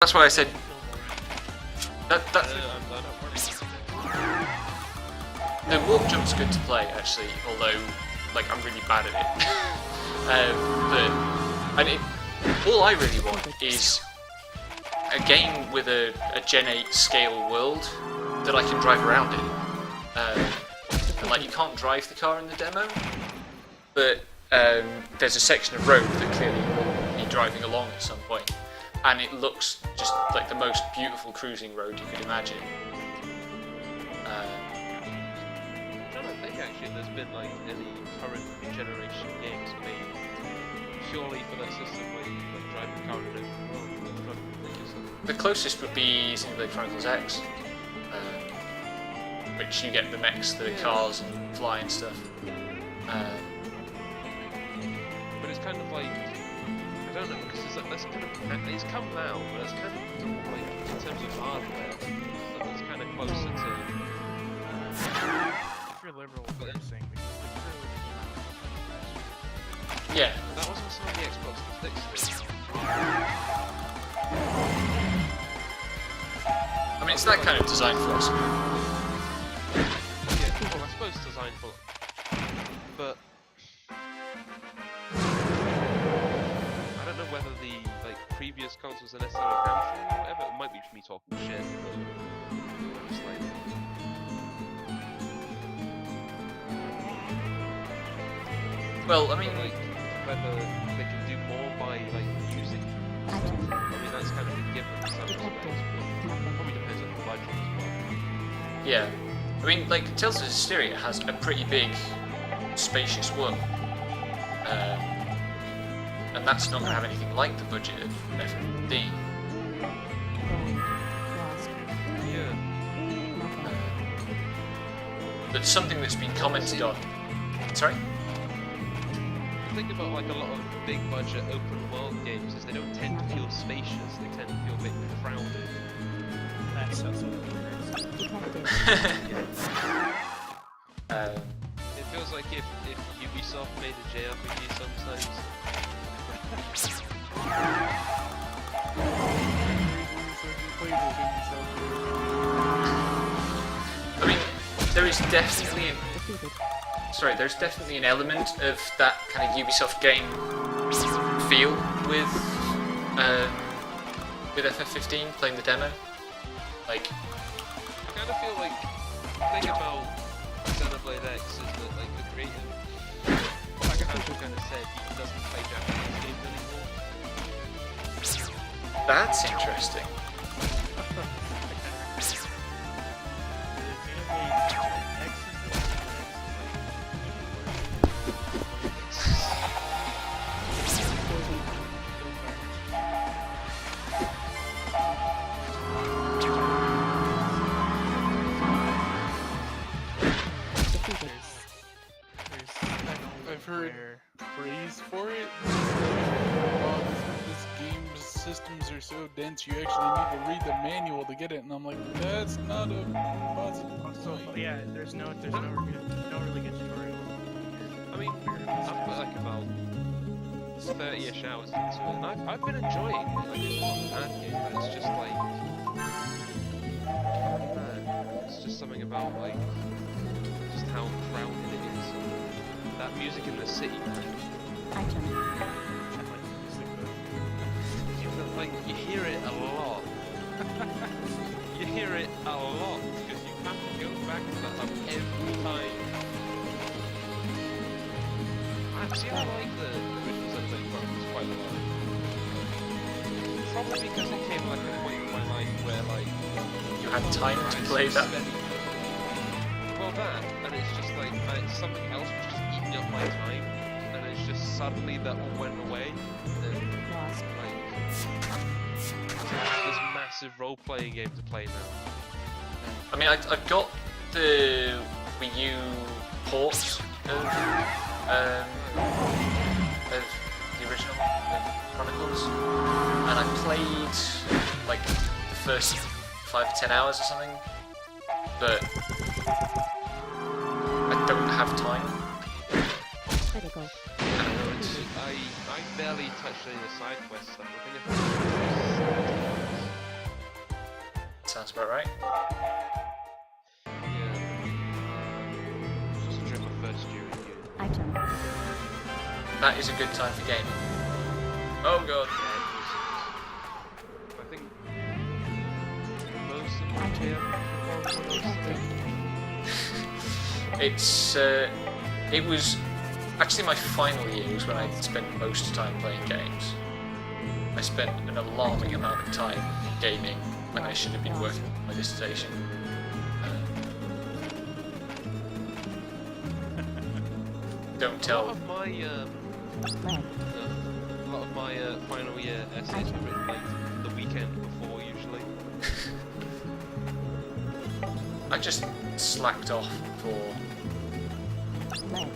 That's why I said that. The warp jump's good to play actually, although like I'm really bad at it. All I really want is a game with a Gen 8 scale world that I can drive around in. And like you can't drive the car in the demo, but there's a section of road that clearly will be driving along at some point, and it looks just like the most beautiful cruising road you could imagine. I don't think actually there's been like any current generation games made purely for that system where you like drive the car in a different world. The closest would be Xenoblade Chronicles X, which you get the mechs, the cars, and fly and stuff. But it's kind of like, I don't know, because that's kind of, it's come now, but it's kind of like, in terms of hardware, it's kind of closer to... If you're liberal, what I'm saying, yeah. That was also on the Xbox 360. I mean, it's that kind of design philosophy. Yeah, well, I suppose it's design for, but I don't know whether the like previous consoles are necessarily hamstring or whatever. It might be just me talking shit, but just like. Well, I mean, like whether they can do more by like using. I mean, that's kind of a given in some respects, but probably depends on the budget as well. yeah. I mean, like, Tales of Hysteria has a pretty big, spacious world. And that's not going to have anything like the budget of FF15. Yeah. But something that's been commented on... Sorry? Think about like a lot of big budget open world games is they don't tend to feel spacious, they tend to feel a bit crowded. that's what It feels like if Ubisoft made a JRPG sometimes. I mean, there's definitely an element of that kind of Ubisoft game feel with FF15 playing the demo. Like, I kind of feel like the thing about Xenoblade X is that like the creator, like Andrew kind of said, he doesn't play Japanese games anymore. that's interesting. I've heard praise for it. This game's systems are so dense you actually need to read the manual to get it, and I'm like, that's not a positive. So yeah, there's no really good tutorial. I mean, I've put like about 30-ish hours into it, and I've been enjoying it. Like, it's not a bad game, but it's just like, it's just something about like just how crowded it is. That music in the city, man. Like, you hear it a lot. You hear it a lot, because you have to go back to that like every time. Actually, I like the original Xenoblade Chronicles quite a lot. Probably because it came like a point in my life where like You had time to play that. Well, that, and it's just like something else was just eating up my time, and it's just suddenly that all went away. And like this massive role-playing game to play now. I mean, I've got the Wii U port of the original Chronicles, and I played like the first 5 or 10 hours or something, but I don't have time. I barely touched any of the side quest stuff. I think Sounds about right. Yeah. Just during my first year in uni. Item. That is a good time for gaming. Oh god. I think most of my year It was actually my final year was when I spent most of the time playing games. I spent an alarming amount of time gaming when I should have been working on my dissertation. Don't a tell. lot of my final year essays were written like the weekend before usually. I just slacked off for Lead.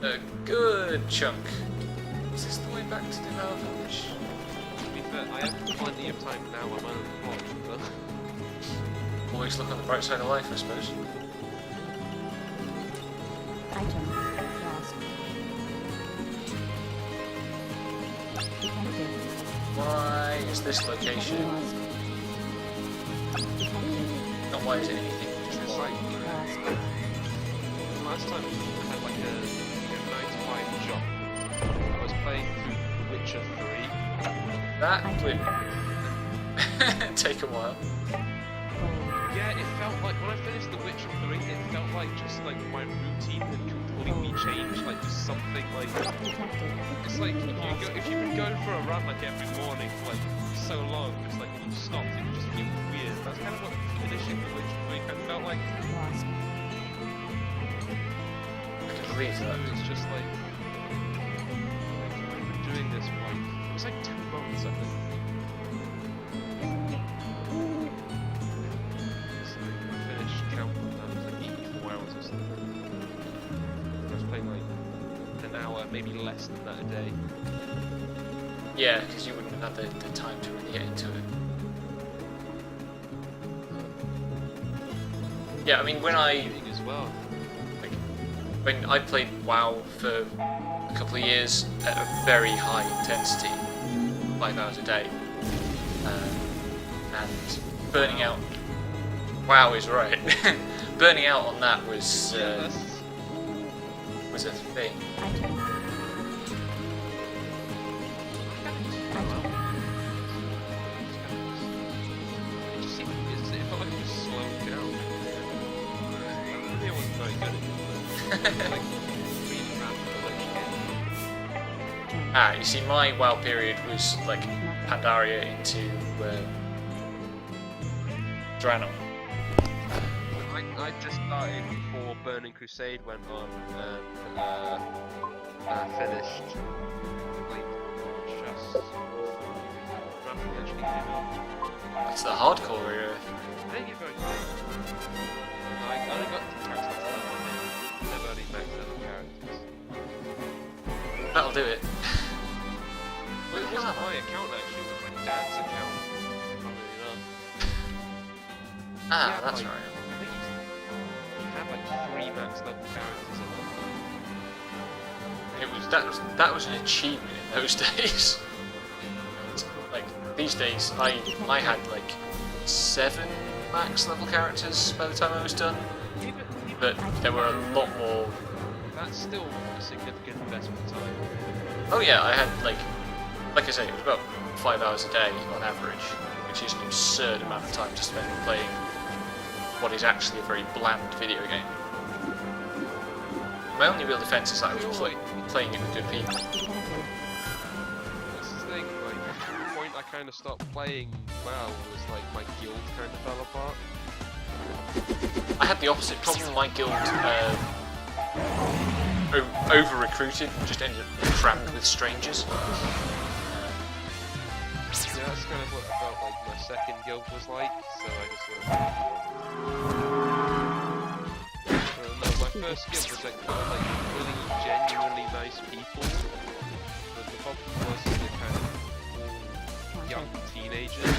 a good chunk. Is this the way back to Devon Village? To be fair, I have plenty of time now. I'm on the clock, but Always look on the bright side of life, I suppose. Item. Lost. Detected. Why is this location? Lost. Detected. Not why is it anything? Just it's why. like Lost. last time I had like a 9 to 5 job. I was playing through The Witcher 3. That would take a while. Yeah, it felt like when I finished The Witcher 3, it felt like just like my routine had completely changed. Like just something like Detected. it's like if you've been going for a run like every morning for like so long, it's like when you stop, it just feels weird. That's kind of what finishing The Witcher 3 kind of felt like. Lost. I can believe that. It's just like I've been doing this for like it was like 2 months, I think. It's like I finished counting that it was like 84 hours or something. I was playing like an hour, maybe less than that a day. Yeah, because you wouldn't have had the time to really get into it. Yeah, I mean, when Gaming as well. when I played WoW for a couple of years at a very high intensity, 5 hours a day, and burning out. WoW is right. Burning out on that was Yeah, was a thing. Item. it just seemed it felt like it was slowing down. Maybe I wasn't very good at it. Like really random village game. You see, my WoW period was like Pandaria into Draenor. I just started before Burning Crusade went on and finished like just Wrath actually came out. It's the hardcore era. I didn't get very good. I only got to characters level 1. Never any max level characters. That'll do it. Well, it wasn't my account actually, it was my dad's account. Funnily enough. He had, That's like, right. I think he had like 3 max level characters at that point. That was an achievement in those days. Like these days, I had like 7 max level characters by the time I was done, but there were a lot more. That's still a significant investment of time. Oh yeah, I had like I say, it was about 5 hours a day on average, which is an absurd amount of time to spend playing what is actually a very bland video game. My only real defense is that I was playing it with good people. That's the thing, like, at the point I kind of stopped playing WoW was like my guild kind of fell apart. I had the opposite problem. My guild over-recruited and just ended up crammed with strangers. Yeah, that's kind of what I felt like my second guild was like, so I just went... No, my first guild was like full of like really genuinely nice people, but the problem was they're kind of all young teenagers.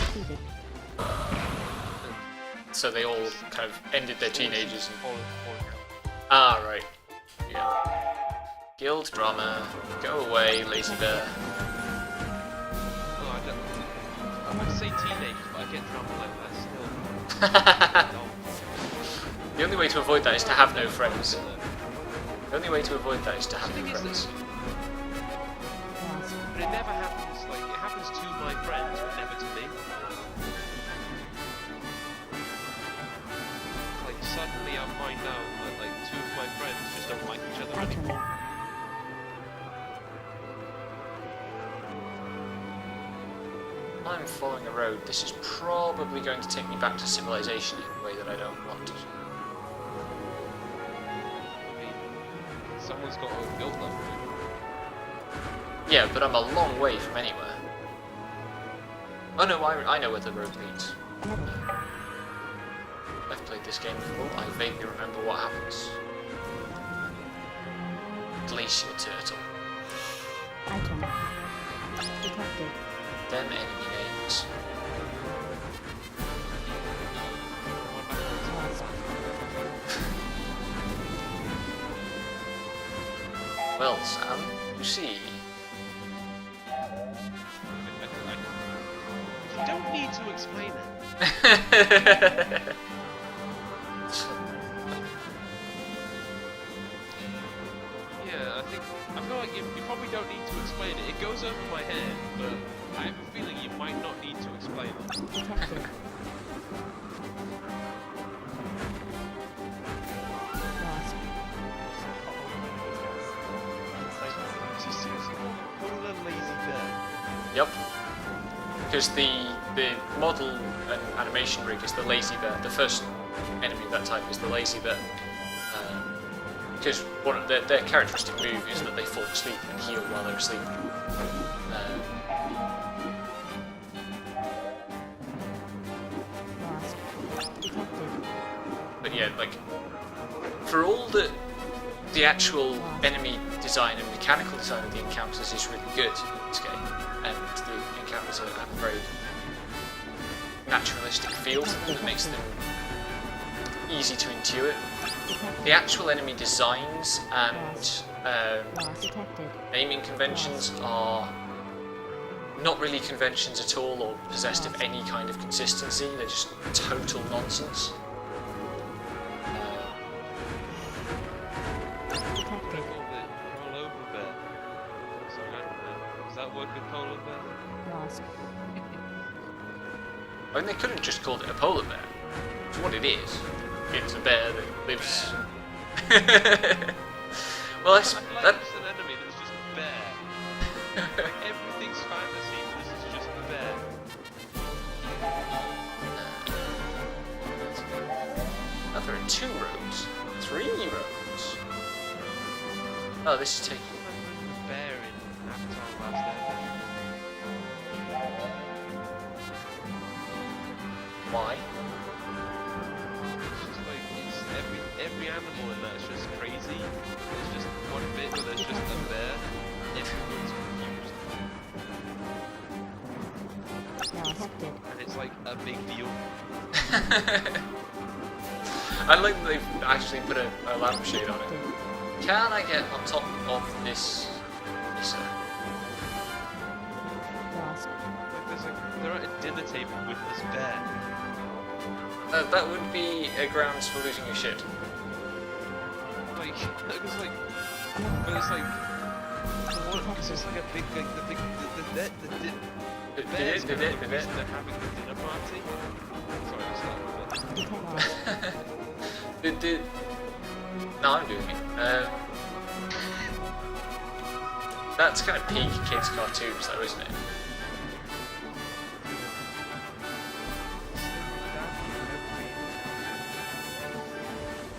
So they all kind of ended their teenagers and... falling out. Ah, right. Yeah. Guild drama. Go away, lazy bear. Oh, I say teenagers, but I get drunk like that still. The only way to avoid that is to have no friends. The only way to avoid that is to have no friends. Lost. But it never happens, like, it happens to my friends, but never to me. Like, suddenly I find out that, like, two of my friends just don't like each other Item. anymore. I'm following a road. This is probably going to take me back to civilization in a way that I don't want. I mean, someone's got to have built that road. Yeah, but I'm a long way from anywhere. Oh no, I know where the road leads. I've played this game before. I vaguely remember what happens. Glacier turtle. Item. Detected. Them enemy names. Lost. Well, Sam, you see. You don't need to explain it. Yeah, I feel like you probably don't need to explain it. It goes over my head, but I have a feeling you might not need to explain it. Detected. Lost. Just seriously, what a lazy bear. Yep. Because the model and animation rig is the lazy bear. The first enemy of that type is the lazy bear. Because one of their characteristic move is that they fall asleep and heal while they're asleep. Lost. Detected. But yeah, like for all that the actual enemy design and mechanical design of the encounters is really good in this game, and the encounters have a very naturalistic feel to them that makes them easy to intuit. The actual enemy designs and Lost. Detected. aiming conventions are not really conventions at all or possessed of any kind of consistency. They're just total nonsense. Detected. Roll over bear. So I don't know. Does that work with polar bear? Lost. I mean, they could have just called it a polar bear. It's what it is. It's a bear that lives. Well, I'd like that. just an enemy that's just bear. Everything's fantasy, but this is just bear. Oh, there are 2 roads. 3 roads. Oh, this is taking. Bear in Avatar Last Airbender. Why? It's just like it's every animal in that is just crazy. There's just one bit where there's just a bear. Everyone's confused, Detected. and it's like a big deal. I like that they've actually put a lampshade on it. Can I get on top of this? Lost. Like they're at a dinner table with this bear. That would be a grounds for losing your shit. Like it's like, but it's like, what? Because it's like a big, like the bear's kind of the reason they're having the dinner party. Sorry, I started with it. No, I'm doing it. That's kind of peak kids cartoons, though, isn't it?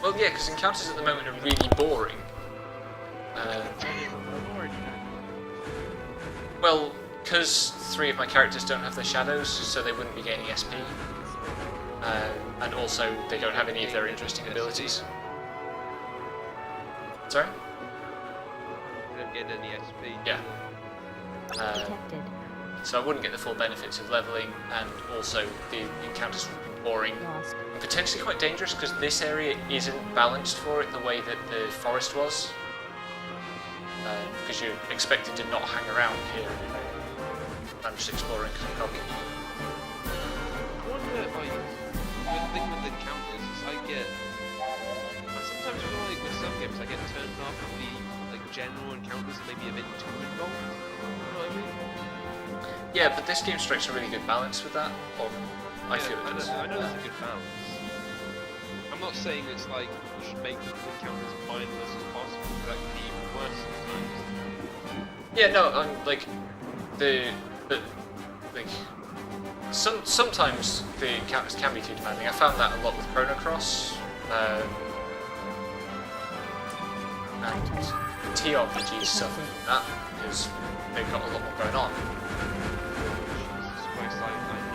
Well, yeah, because encounters at the moment are really boring. Well, because 3 of my characters don't have their shadows, so they wouldn't be gaining SP. And also, they don't have any of their interesting abilities. Sorry? You don't get any SP. Yeah. Detected. So I wouldn't get the full benefits of leveling, and also the encounters would be boring. Lost. And potentially quite dangerous, because this area isn't balanced for it the way that the forest was. Because you're expected to not hang around here. I'm just exploring because I'm probably. I wonder, like, with general encounters are maybe a bit too involved. You know what I mean? Yeah, but this game strikes a really good balance with that. Or I feel it does. I know there's a good balance. I'm not saying it's like we should make the encounters as mindless as possible, because that can be even worse sometimes. Yeah, no, I'm like like sometimes the encounters can be too demanding. I found that a lot with Chrono Cross and TRPGs suffer from that because they've got a lot more going on. Jesus Christ, I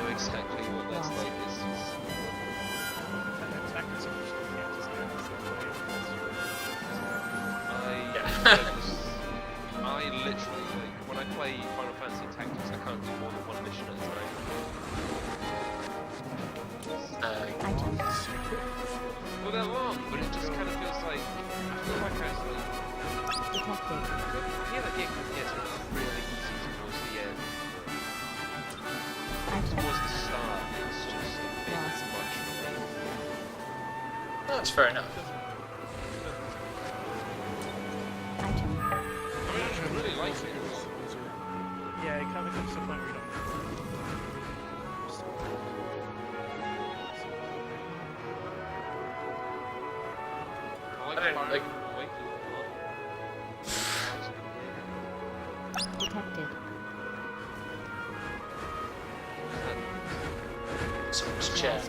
know exactly what that's like. It's just... Tactics are usually can't just go the same way. I literally, like, when I play Final Fantasy Tactics, I can't do more than one mission at a time. Item. Well, they're long, but it just kind of feels like, I feel like I was like, Detected. yeah, the game gets really easy towards the end. Item. Towards the start, it's just a bit Lost. much for me. That's fair enough. Item. I mean, I really like it. Yeah, it kind of comes to a point where you don't. I I don't Fire like- Awakening a lot. Detected. Someone's chair.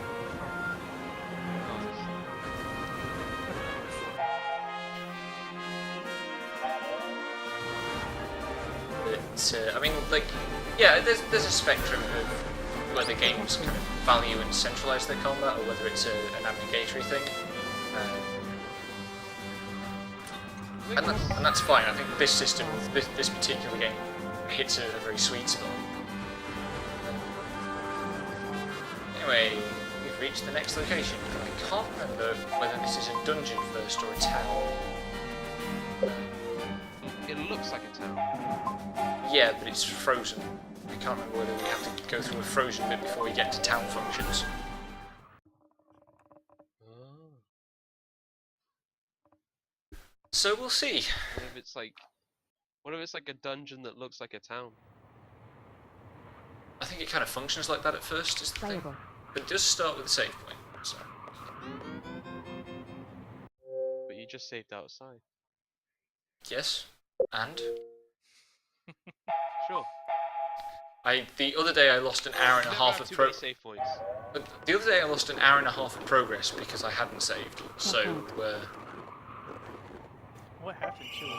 But I mean, like, yeah, there's a spectrum of whether games kind of value and centralize their combat, or whether it's an abnegatory thing. And that's fine. I think this system, this particular game, hits a very sweet spot. Anyway, we've reached the next location. I can't remember whether this is a dungeon first or a town. It looks like a town. Yeah, but it's frozen. I can't remember whether we have to go through a frozen bit before we get to town functions. So we'll see. What if it's like a dungeon that looks like a town? I think it kind of functions like that at first, is the thing. Playable. But it does start with a save point, so... But you just saved outside. Yes. And? Sure. The other day I lost an hour and a Never half have of too pro... many save points. The other day I lost an hour and a half of progress because I hadn't saved. So, What happened to it?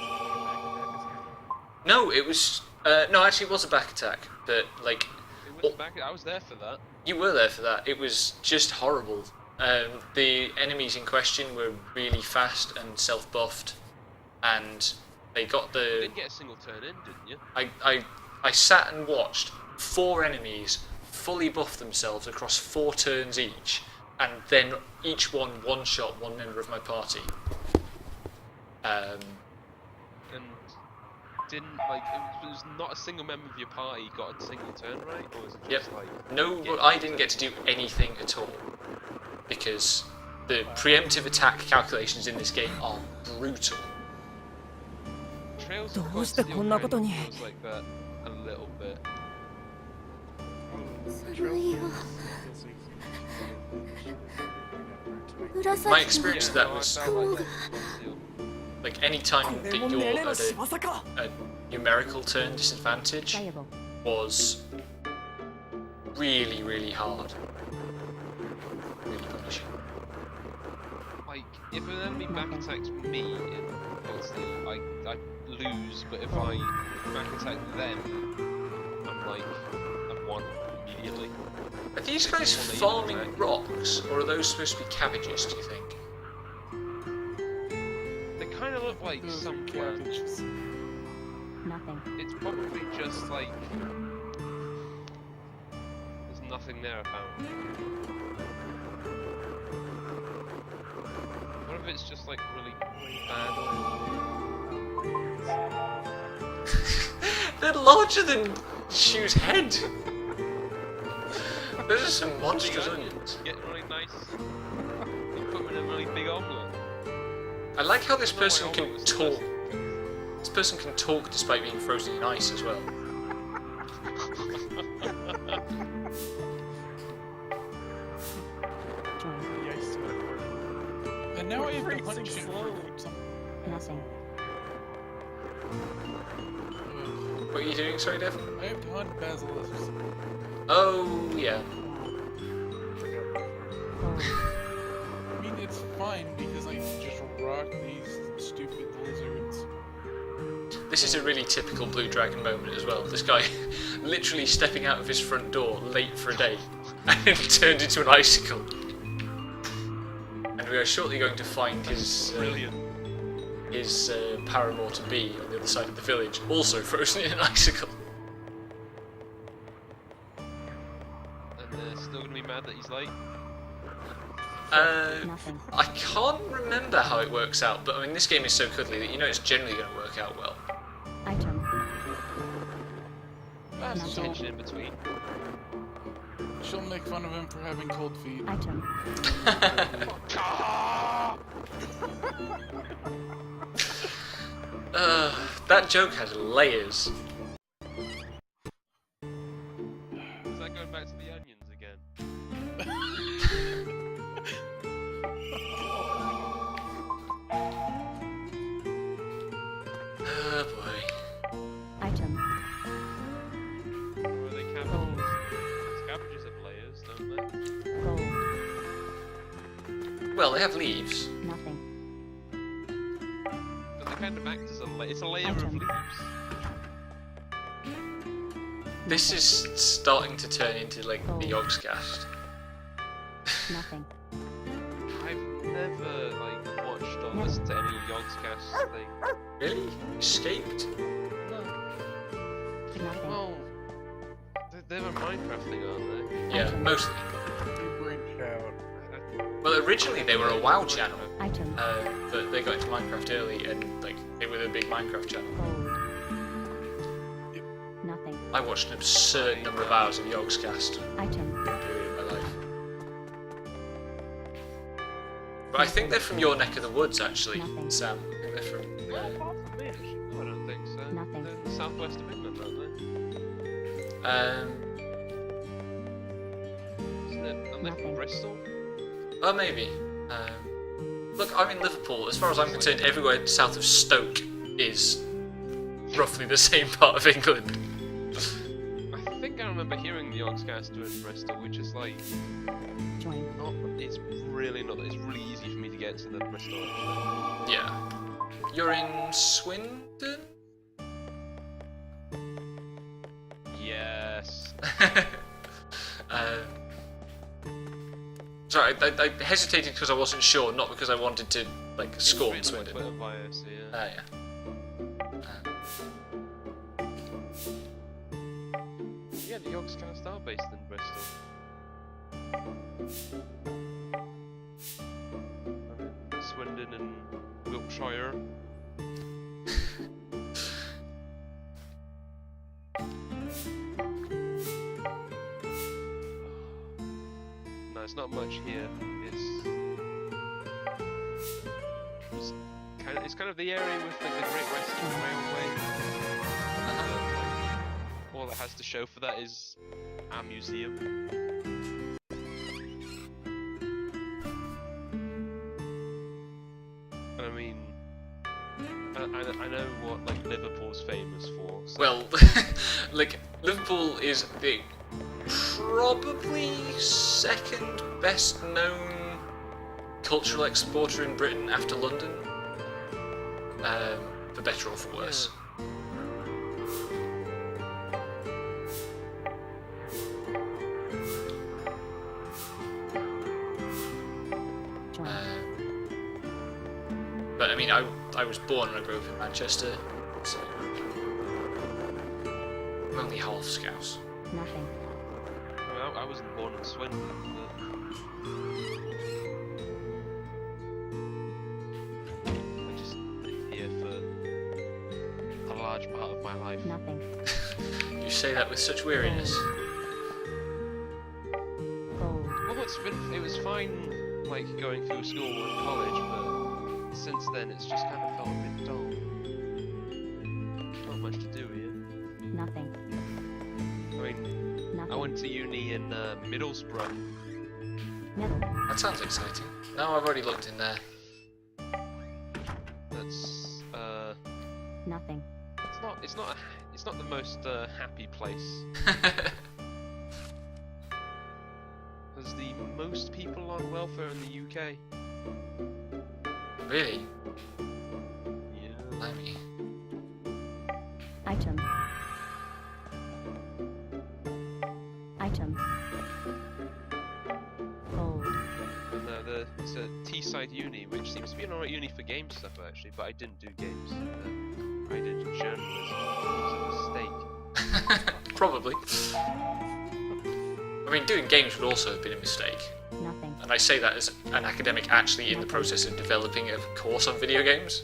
no, it was... no, actually it was a back attack. But, like... It was back. I was there for that. You were there for that. It was just horrible. The enemies in question were really fast and self-buffed. And they got You the... didn't get a single turn in, didn't you? I sat and watched 4 enemies fully buff themselves across 4 turns each, and then each one-shot one member of my party. And didn't it was not a single member of your party got a single turn, right? Or was it Yep. just like No, I didn't get to do anything at all, because the preemptive attack calculations in this game are brutal. Trails of Cold どうして Steel こんなことに。 kind of feels like that a little bit. My experience of that Yeah, was, I felt like that with Cold Steel. like, any time これ that も you're 命令の at 仕業か a numerical turn disadvantage Playable. was really, really hard. Really punishing. Like, if an enemy back attacks me in Cold Steel, I lose, but if I back attack them, I'm like, I've won immediately. Are these guys farming rocks, or are those supposed to be cabbages, do you think? They kind of look like some plants. Nothing. It's probably just like there's nothing there apparently. What if it's just like really bad? They're larger than Shu's head! Those are some monstrous onions. Get really nice. You put them in a really big omelette. I like how this No, my person omelette can was talk. delicious. This person can talk despite being frozen in ice as well. Join. The ice is metaphor. And now I have to Freezing punch him slow. for some. Nothing. What are you doing, sorry, Devon? I have to hunt basilisks. Oh, yeah. Gold. I mean, it's fine because I can just rock these stupid lizards. This is a really typical Blue Dragon moment as well. This guy literally stepping out of his front door late for a date and turned into an icicle. And we are shortly going to find his paramour to be on the other side of the village, also frozen in an icicle. And they're still gonna be mad that he's late. Nothing. I can't remember how it works out, but I mean, this game is so cuddly that you know it's generally going to work out well. Item. There's some tension in between. She'll make fun of him for having cold feet. Item. That joke has layers. Is that going back to the onions again? Oh boy. Item. Or are they cabbages? Cabbages have layers, don't they? Gold. Well, they have leaves. Nothing. But they kind of act as a layer. It's a layer of Item. leaves. This is starting to turn into like the Yogscast. Nothing. I've never like watched or listened to any Yogscast thing. Really? Escaped? Nothing. Well, they're a Minecraft thing, aren't they? Yeah, mostly. They branched out. Well, originally they were a WoW channel, Item. but they got into Minecraft early and like they were a big Minecraft channel. Gold. Nothing. I watched an absurd number of hours of Yogscast Item. period in my life. But I think they're from your neck of the woods, actually, Nothing. Sam. I think they're from. Possibly, actually. No, I don't think so. Nothing. They're in the southwest of England, aren't they? Isn't it? Aren't they from Nothing. Bristol? Oh, maybe. Look, I'm in Liverpool. As far as I'm concerned, everywhere south of Stoke is roughly the same part of England. I think I remember hearing the Yogscast in Bristol, which is like Join. not. It's really not. It's really easy for me to get to the Bristol. Actually. Yeah. You're in Swindon? Yes. Sorry, I hesitated because I wasn't sure, not because I wanted to like scorn It's written Swindon. on my Twitter bio, so yeah. Ah, yeah. Yeah, the Yogscast are based in Bristol. Swindon and Wiltshire. No, it's not much here. It's kind of the area with like the Great Western Railway. All it has to show for that is our museum. And I mean, I know what like Liverpool's famous for. So Well, like Liverpool is the probably second best known cultural exporter in Britain after London. For better or for worse. Join. But I mean, I was born and I grew up in Manchester, so I'm only half Scouse. Nothing. I mean, I wasn't born in Swindon, but I just lived here for a large part of my life. Nothing. You say that with such weariness. Gold. Well, it was fine, like going through school and college, but since then it's just kind of felt a bit dull. went to uni in Middlesbrough. Never. That sounds exciting. No, I've already looked in there. That's Nothing. it's not the most happy place. There's the most people on welfare in the UK. Really? Yeah. Blimey. Item. Item. Gold. And it's a Teesside uni, which seems to be an alright uni for game stuff actually, but I didn't do games. I did journalism. It was a mistake. Probably. I mean, doing games would also have been a mistake. Nothing. And I say that as an academic actually in the process of developing a course on video games.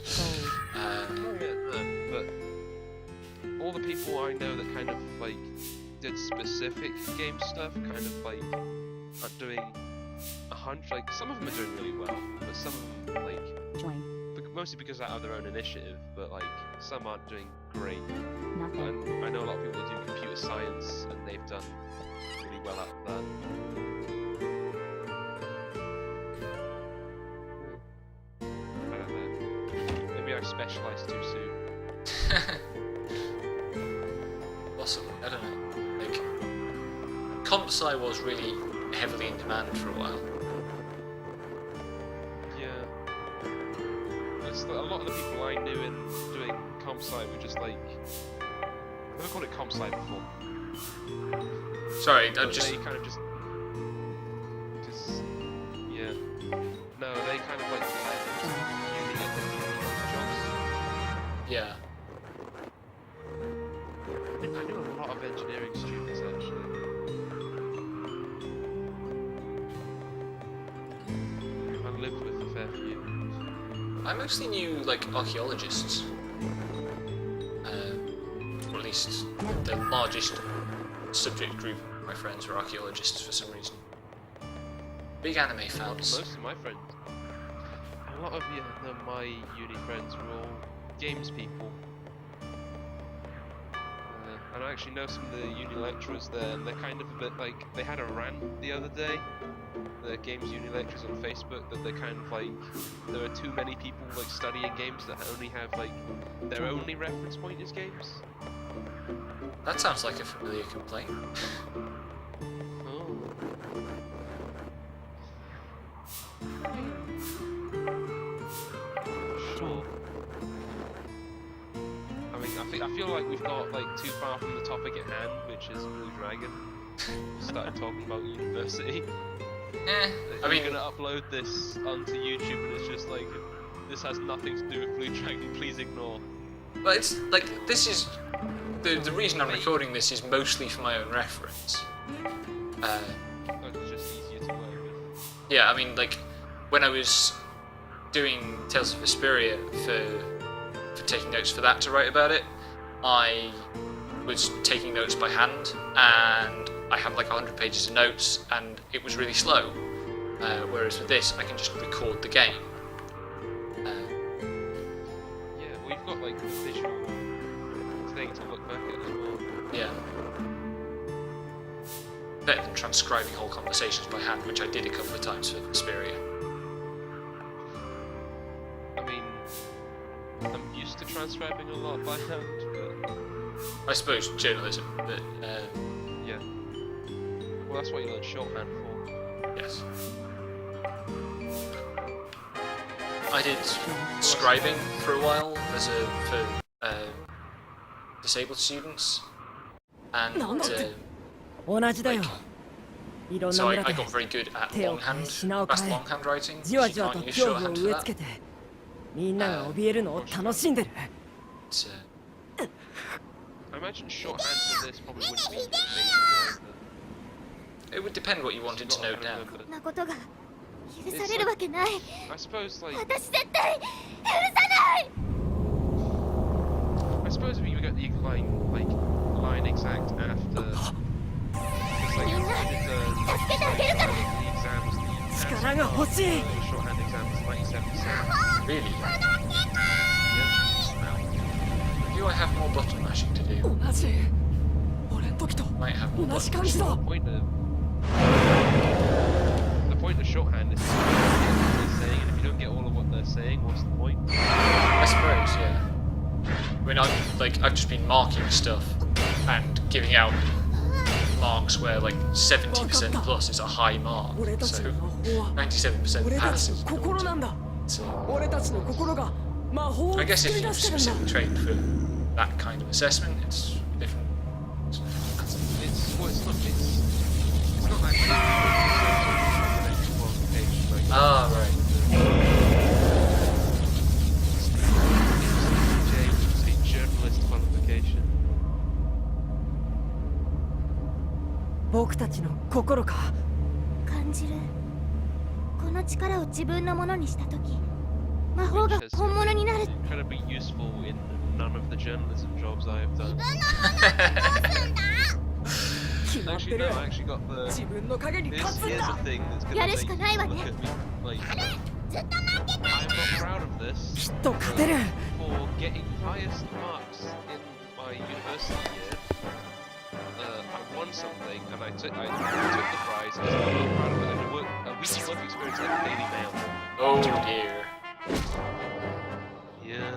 Gold. But all the people I know that kind of like did specific game stuff kind of like are doing 100, like some of them are doing really well, but some of them like Join. mostly because out of their own initiative, but like some aren't doing great. Nothing. And I know a lot of people that do computer science and they've done really well out of that. I don't know. Maybe I specialised too soon. Possibly, I don't know. Like, comp sci was really heavily in demand for a while. Yeah. It's a lot of the people I knew in doing comp sci were just like, I've never called it comp sci before. Sorry, But I'm just... they kind of just, yeah. No, they kind of like uni and jobs. Yeah. I knew a lot of engineering students actually. I lived with a fair few. I mostly knew, like, archaeologists. Or at least the largest subject group of my friends were archaeologists for some reason. Big anime fans. Most of my friends, a lot of my uni friends were all games people. And I actually know some of the uni lecturers there, and they're kind of a bit like, they had a rant the other day, the games uni lecturers on Facebook, that they're kind of like, there are too many people like studying games that only have like, their only reference point is games. That sounds like a familiar complaint. Oh. Sure. I feel like we've got like too far from the topic at hand, which is Blue Dragon. We started talking about university. I mean, you're gonna upload this onto YouTube and it's just like, this has nothing to do with Blue Dragon, please ignore. well, it's like, this is... The reason I'm recording this is mostly for my own reference. It's just easier to work with. Yeah, I mean, like, when I was doing Tales of Vesperia for taking notes for that to write about it, I was taking notes by hand, and I had like 100 pages of notes, and it was really slow. Whereas with this, I can just record the game. Yeah, we've got like the visual thing to look back at as well. Yeah. Better than transcribing whole conversations by hand, which I did a couple of times for Vesperia. I mean, I'm used to transcribing a lot by hand, but I suppose journalism, but yeah. Well, that's what you learn shorthand for. yes. I did scribing for a while for disabled students, and so I got very good at fast longhand writing. You can't use shorthand for that. I imagine shorthand for this probably wouldn't be the thing. It would depend what you wanted to note down. こんなことが許されるわけない。 I suppose like, 私絶対許さない。 I suppose if you got the line exact after, it's like you did the exams, the shorthand exams in 1977. Really? Yeah. Do I have more button mashing to do? 同じ俺時と Might have more 同じ buttons. 感じだ The point of shorthand is to get what they're saying, and if you don't get all of what they're saying, what's the point? I suppose, yeah. I mean, I've just been marking stuff and giving out marks where like 70% plus is a high mark, 俺たち so の魔法は 97% 俺たち pass の is 心なんだ so, 俺たちの心が魔法を I 作 guess if り you've 出してるんだ specifically trained for that kind of assessment, it's different. It's well, it's not actually an extra qualification. Like, Ah, right. it's a journalist qualification. 僕たちの心か感じる。この力を自分のものにしたとき、魔法が本物になる。 Incredibly useful in none of the journalism jobs I have done. 決まって Actually, る no, I actually got the. 自分の影に This 勝つん here's だ a thing that's gonna やる make しか you ないわ look ね。 at me like. ずっと待ってた。 I'm not proud of this. きっと勝てる For getting highest marks in my university year, I won something and I took the prize. I was not proud of it. And a week's work experience at the Daily Mail. Oh dear. Yeah.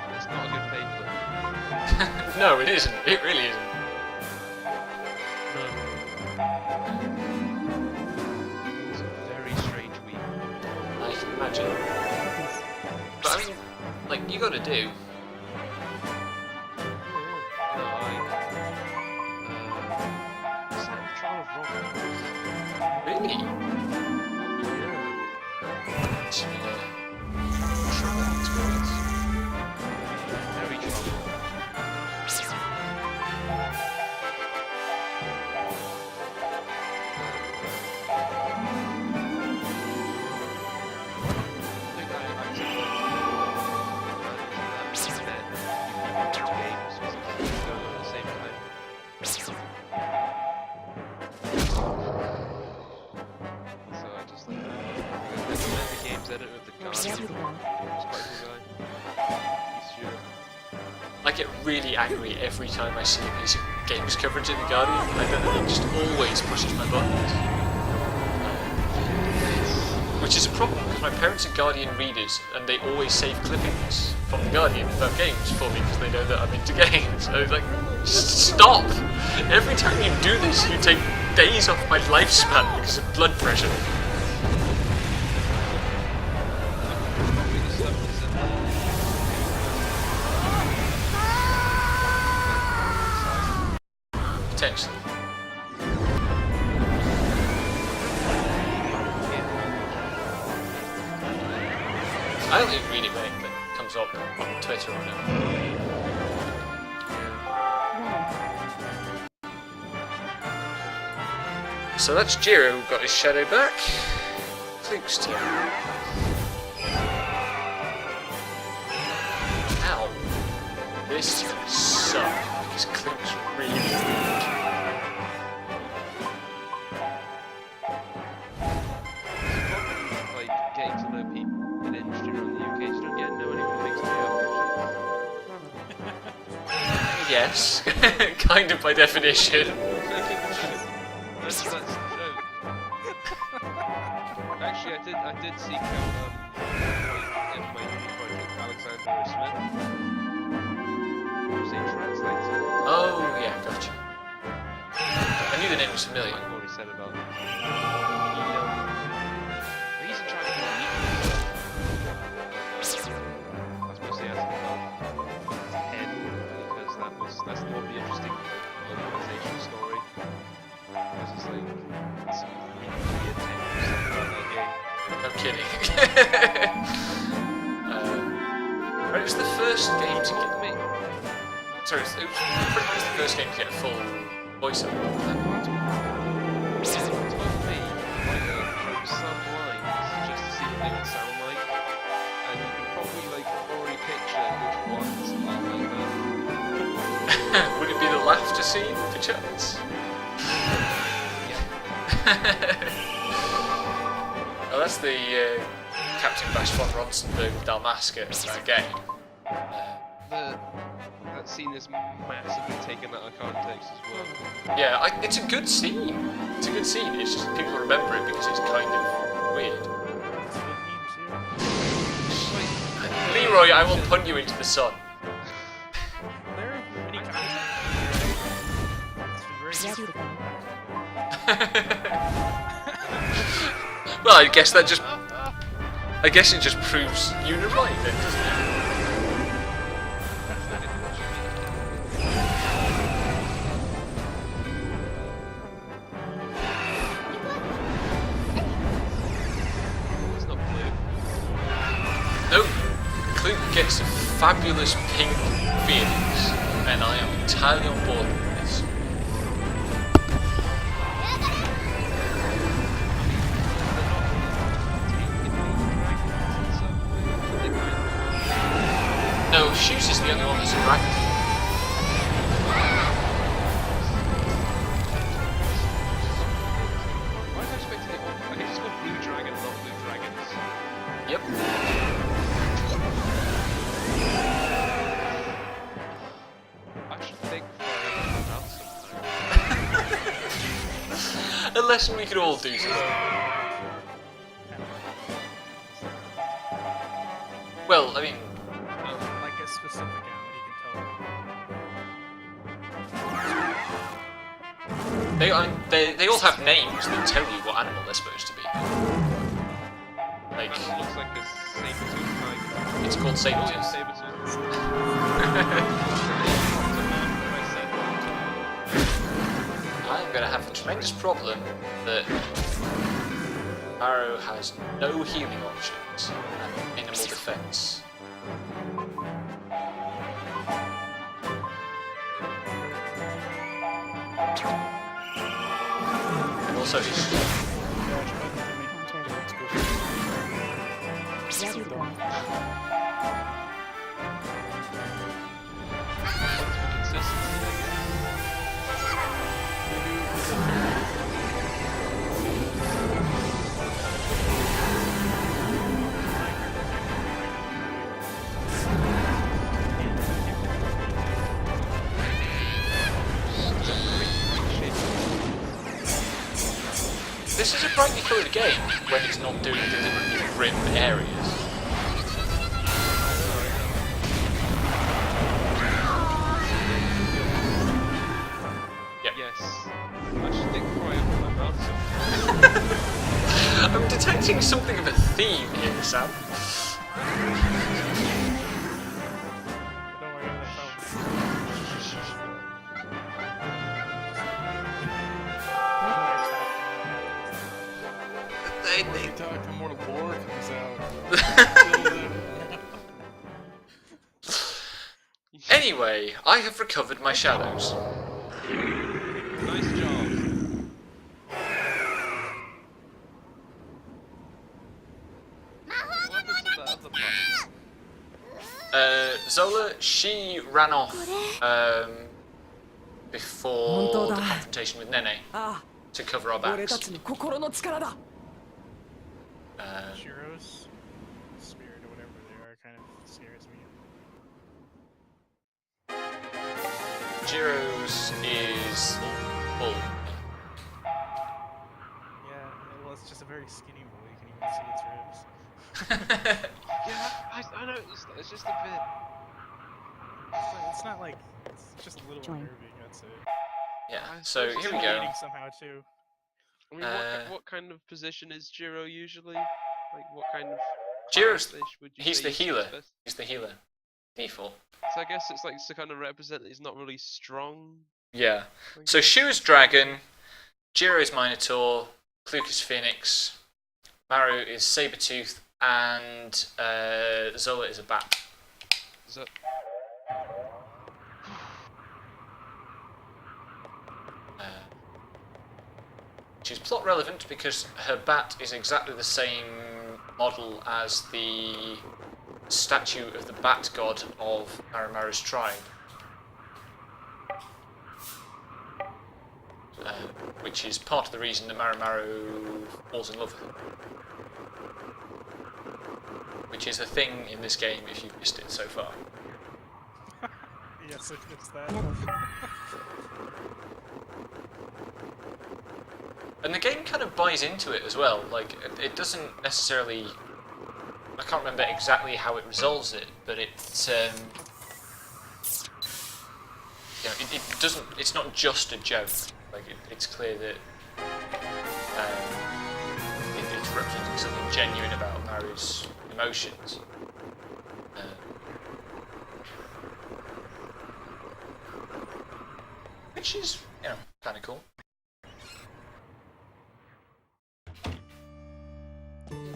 That's not a good paper. No, it isn't. It really isn't. No. It's a very strange week. I can imagine. But I mean, like, you gotta do. No, Sam Trial of Robbins. Really? Yeah. It's been a troubling experience. Very troubling. I think I took games going on at the same time. So I just like the games editor of the Guardian. Ready to go. He's quite a cool guy. He's sure. I get really angry every time I see a piece of games coverage in The Guardian. I don't know, it just always pushes my buttons. Which is a problem, because my parents are Guardian readers, and they always save clippings from The Guardian about games for me, because they know that I'm into games. So it's like, just stop! Every time you do this, you take days off my lifespan because of blood pressure. Probably the stuff that's in Potentially. I only read it when it comes up on Twitter or whatever. So that's Jiro who got his shadow back. Fluke's turn. Ow. This is gonna suck because Cluke's really weak. like getting to know people in industry around the UK. You don't get to know anyone who makes the Yes, kind of by definition. That's the joke. Actually, I did seek out in my uni project Alexander Smith, who's a translator. Oh, yeah, gotcha. I knew the name was familiar. I've already said about him. He's in charge of the legal stuff. That's mostly as the head, because that's the more interesting localization story. Because it's like some really weird technical stuff about that game. No kidding. Right, it was the first game to get me. Sorry, it was pretty much the first game to get a full voiceover. It took me like some lines just to see what they would sound like, and you can probably like already picture which ones are like that. Would it be the laughter scene, perchance? Yeah. Oh, that's the Captain Bash von Ronsenberg with Dalmasca in that game. That scene is massively taken out of context as well. Yeah, it's a good scene. It's a good scene. It's just people remember it because it's kind of weird. It's a good meme too. LeeRoy, I will punt you into the sun. There are many comics. It's great. Ready to go. Well, I guess it just proves you were right then, doesn't it? It's not blue. No, Clue gets a fabulous pink Phoenix, and I am entirely on board with this. No, Shoes is the only one that's a dragon. Why was I expecting it? I can just go blue dragon, not blue dragons. Yep. I should think for that sometime. A lesson we could all do today. Well, I mean, Like a specific animal, you can tell. they all have names that tell you what animal they're supposed to be. Like, It looks like a saber-tooth tiger. it's called Oh, yeah, Sabertooth. saber-tooth. I'm gonna have a tremendous problem that Arrow has no healing options and minimal defense. And also he's Counter. Ready to go. Consistency, this is a brightly coloured game when it's not doing deliberately grim areas. Yep. Yes. I should think before I open my mouth. I'm detecting something of a theme here, Sam. Don't worry about that phone. When you talk, the more the lore comes out. Anyway, I have recovered my shadows. Nice job. What happened to that other part? Zola, she ran off before the confrontation with Nene あ to cover our あ、俺 backs. たちの心の力だ。 Shiro's spirit or whatever they are kind of scares me. Jiro's is bull. Yeah, well, it's just a very skinny boy. You can even see its ribs. Yeah, I noticed that. It's just a bit. But it's not like it's just a little Join. unnerving. That's it. Yeah, I so suppose here we it's go. Intimidating somehow too. I mean, what kind of position is Jiro usually? Like, what kind of. Jiro's- class would you He's say the he's healer. best? He's the healer. Default. So I guess it's like to kind of represent that he's not really strong. Yeah. I So guess. Shu is Dragon, Jiro is Minotaur, Cluke is Phoenix, Maru is Sabretooth, and Zola is a bat. Is that- She's plot relevant because her bat is exactly the same model as the statue of the bat god of Marumaru's tribe. Which is part of the reason that Marumaru falls in love with her. which is a thing in this game if you've missed it so far. Yes, it is that. Medals. And the game kind of buys into it as well. Like, it doesn't necessarily... I can't remember exactly how it resolves it, but it it doesn't... It's not just a joke. Like, it's clear that it's representing something genuine about Maru's emotions. Which is, kind of cool.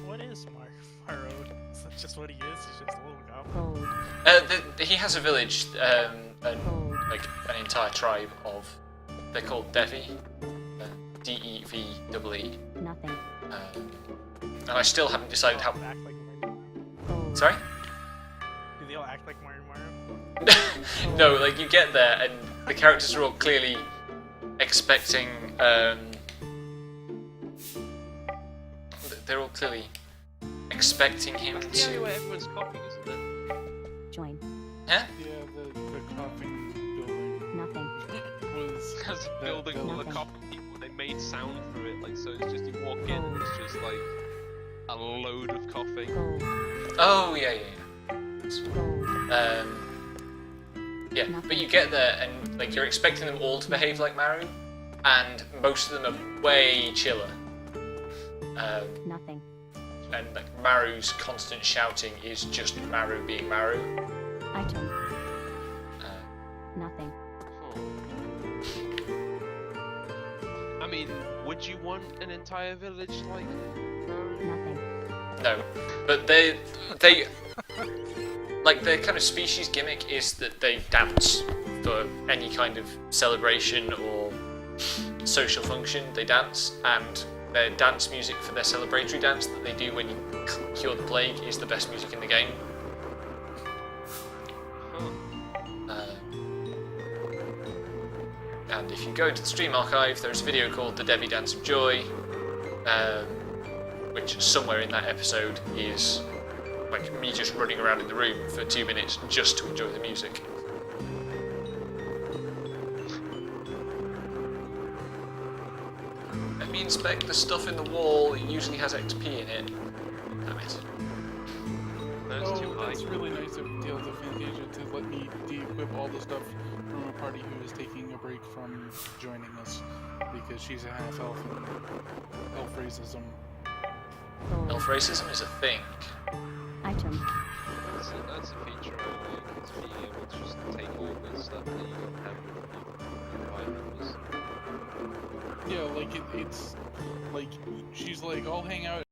What is Maro? Is that just what he is? He's just a little goblin. Gold. He has a village, and Gold. like an entire tribe of. They're called Devi, D-E-V-E-E. Nothing. And I still haven't decided how. Do they all act like Mario? Gold. Sorry? Do they all act like Mario? No, like you get there and the characters are all clearly expecting. They're all clearly expecting him That's the only to. way everyone's copying, isn't it? Join. Huh? Yeah, the coffee building Nothing. was Because that building all the Nothing. copying people, they made sound for it, like so it's just you walk in and it's just like a load of coughing. Gold. Oh yeah. Gold. Yeah, but you get there and like you're expecting them all to behave like Maru, and most of them are way chiller. Nothing. And like Maru's constant shouting is just Maru being Maru. Item. Nothing. I mean, would you want an entire village like Nothing. No, but they like their kind of species gimmick is that they dance for any kind of celebration or social function. They dance, and their dance music for their celebratory dance that they do when you cure the plague is the best music in the game. And if you go to the stream archive, there's a video called The Devi Dance of Joy, which somewhere in that episode is like me just running around in the room for 2 minutes just to enjoy the music. Let me inspect the stuff in the wall, it usually has XP in it. Damn it. That's too Oh, high. that's really nice of Tales of Fantasia to let me de-equip all the stuff from a party who is taking a break from joining us because she's a half elf and elf racism. Gold. Elf racism is a thing. Item. That's a feature I like, is being able to just take all the stuff that you don't have with your party members. Yeah, like it's like she's like, I'll hang out